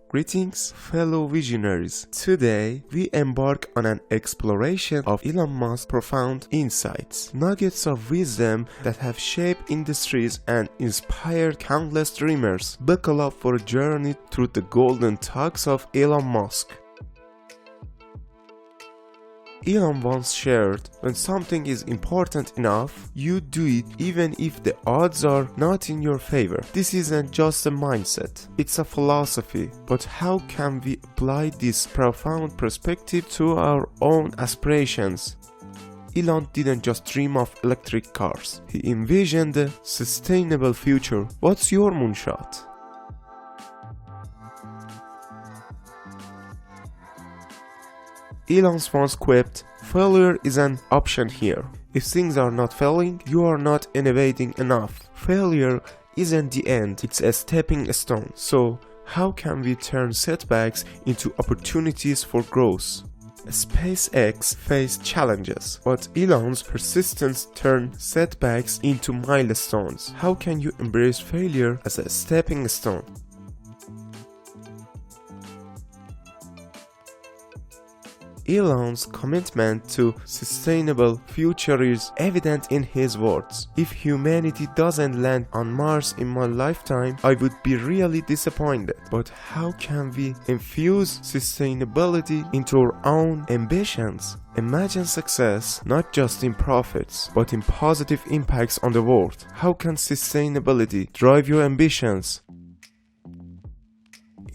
Greetings, fellow visionaries. Today, we embark on an exploration of Elon Musk's profound insights, nuggets of wisdom that have shaped industries and inspired countless dreamers. Buckle up for a journey through the golden talks of Elon Musk. Elon once shared, when something is important enough, you do it even if the odds are not in your favor. This isn't just a mindset, it's a philosophy. But how can we apply this profound perspective to our own aspirations? Elon didn't just dream of electric cars, he envisioned a sustainable future. What's your moonshot? Elon once quipped, "Failure is an option here. If things are not failing, you are not innovating enough. Failure isn't the end, it's a stepping stone." So, how can we turn setbacks into opportunities for growth? SpaceX faced challenges, but Elon's persistence turned setbacks into milestones. How can you embrace failure as a stepping stone? Elon's commitment to sustainable future is evident in his words. "If humanity doesn't land on Mars in my lifetime, I would be really disappointed." But how can we infuse sustainability into our own ambitions? Imagine success not just in profits, but in positive impacts on the world. How can sustainability drive your ambitions?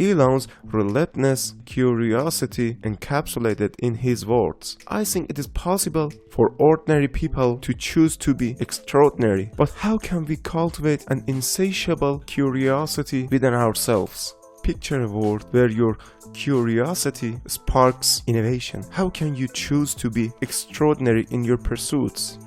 Elon's relentless curiosity encapsulated in his words. "I think it is possible for ordinary people to choose to be extraordinary, but how can we cultivate an insatiable curiosity within ourselves?" Picture a world where your curiosity sparks innovation. How can you choose to be extraordinary in your pursuits?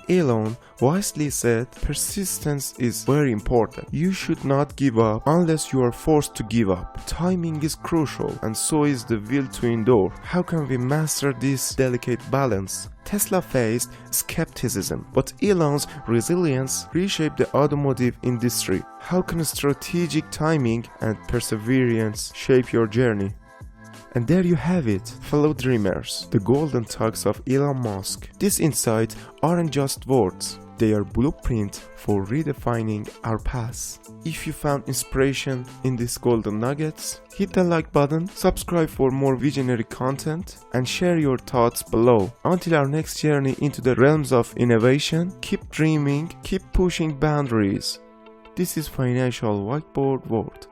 Elon wisely said, "Persistence is very important. You should not give up unless you are forced to give up. Timing is crucial, and so is the will to endure." How can we master this delicate balance? Tesla faced skepticism, but Elon's resilience reshaped the automotive industry. How can strategic timing and perseverance shape your journey? And there you have it, fellow dreamers, the golden talks of Elon Musk. These insights aren't just words, they are blueprint for redefining our paths. If you found inspiration in these golden nuggets, hit the like button, subscribe for more visionary content, and share your thoughts below. Until our next journey into the realms of innovation, keep dreaming, keep pushing boundaries. This is Financial Whiteboard World.